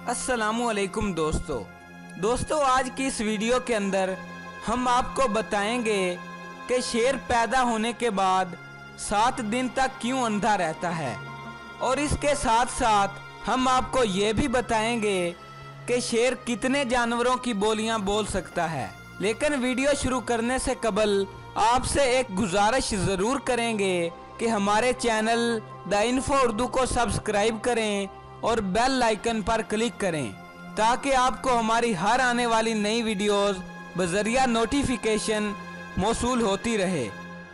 अस्सलामुअलैकुम दोस्तों आज की इस वीडियो के अंदर हम आपको बताएंगे कि शेर पैदा होने के बाद 7 दिन तक क्यों अंधा रहता है, और इसके साथ साथ हम आपको ये भी बताएंगे कि शेर कितने जानवरों की बोलियां बोल सकता है। लेकिन वीडियो शुरू करने से कबल आपसे एक गुजारिश ज़रूर करेंगे कि हमारे चैनल द इन्फो उर्दू को सब्सक्राइब करें और बेल आइकन पर क्लिक करें ताकि आपको हमारी हर आने वाली नई वीडियोस बजरिया नोटिफिकेशन मौसूल होती रहे।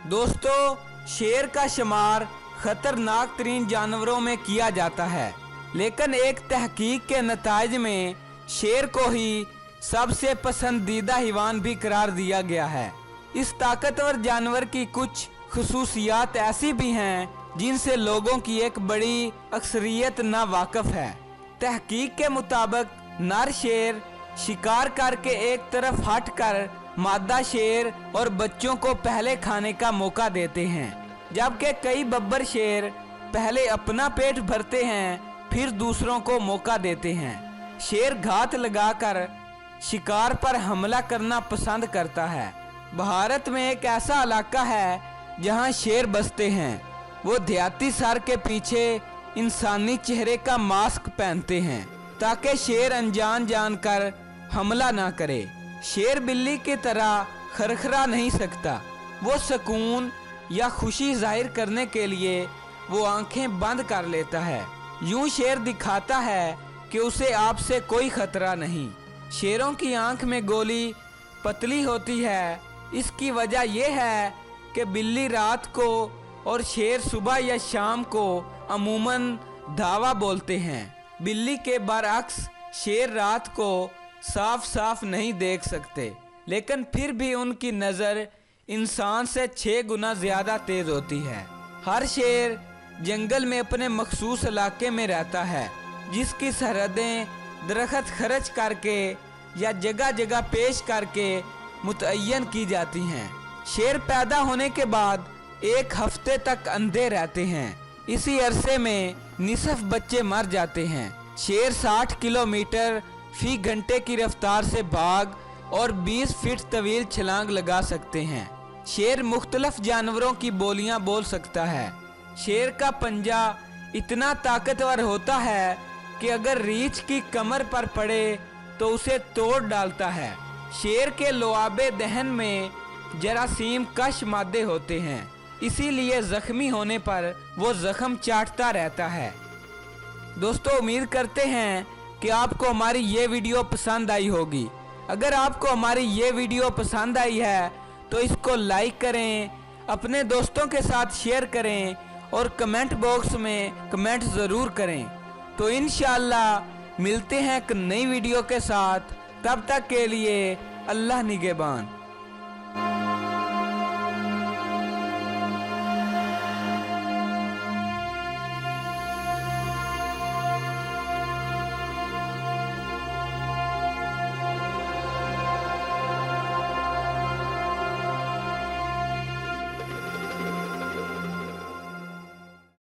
दोस्तों, शेर का शुमार खतरनाक तरीन जानवरों में किया जाता है, लेकिन एक तहकीक के नताइज में शेर को ही सबसे पसंदीदा हैवान भी करार दिया गया है। इस ताकतवर जानवर की कुछ खुसूसियात ऐसी भी हैं जिनसे लोगों की एक बड़ी अक्सरियत ना वाकिफ है। तहकीक के मुताबिक नर शेर शिकार करके एक तरफ हटकर मादा शेर और बच्चों को पहले खाने का मौका देते हैं, जबकि कई बब्बर शेर पहले अपना पेट भरते हैं फिर दूसरों को मौका देते हैं। शेर घात लगाकर शिकार पर हमला करना पसंद करता है। भारत में एक ऐसा इलाका है जहां शेर बसते हैं। वो देहाती सर के पीछे इंसानी चेहरे का मास्क पहनते हैं ताकि शेर अनजान जानकर हमला ना करे। शेर बिल्ली की तरह खरखरा नहीं सकता। वो सुकून या खुशी जाहिर करने के लिए वो आंखें बंद कर लेता है। यूं शेर दिखाता है कि उसे आपसे कोई खतरा नहीं। शेरों की आंख में गोली पतली होती है। इसकी वजह यह है कि बिल्ली रात को और शेर सुबह या शाम को अमूमन धावा बोलते हैं। बिल्ली के बरअक्स शेर रात को साफ साफ नहीं देख सकते, लेकिन फिर भी उनकी नज़र इंसान से 6 गुना ज़्यादा तेज़ होती है। हर शेर जंगल में अपने मखसूस इलाके में रहता है, जिसकी सरहदें दरख्त खर्च करके या जगह जगह पेश करके मुतय्यन की जाती हैं। शेर पैदा होने के बाद 1 हफ्ते तक अंधे रहते हैं। इसी अरसे में निसफ बच्चे मर जाते हैं। शेर 60 किलोमीटर फी घंटे की रफ्तार से भाग और 20 फीट तवील छलांग लगा सकते हैं। शेर मुख्तलिफ जानवरों की बोलियां बोल सकता है। शेर का पंजा इतना ताकतवर होता है कि अगर रीछ की कमर पर पड़े तो उसे तोड़ डालता है। शेर के लुआबे दहन में जरासीम कश मादे होते हैं, इसीलिए जख्मी होने पर वो जख्म चाटता रहता है। दोस्तों, उम्मीद करते हैं कि आपको हमारी ये वीडियो पसंद आई होगी। अगर आपको हमारी ये वीडियो पसंद आई है तो इसको लाइक करें, अपने दोस्तों के साथ शेयर करें और कमेंट बॉक्स में कमेंट ज़रूर करें। तो इंशाअल्लाह मिलते हैं एक नई वीडियो के साथ। तब तक के लिए अल्लाह निगहबान।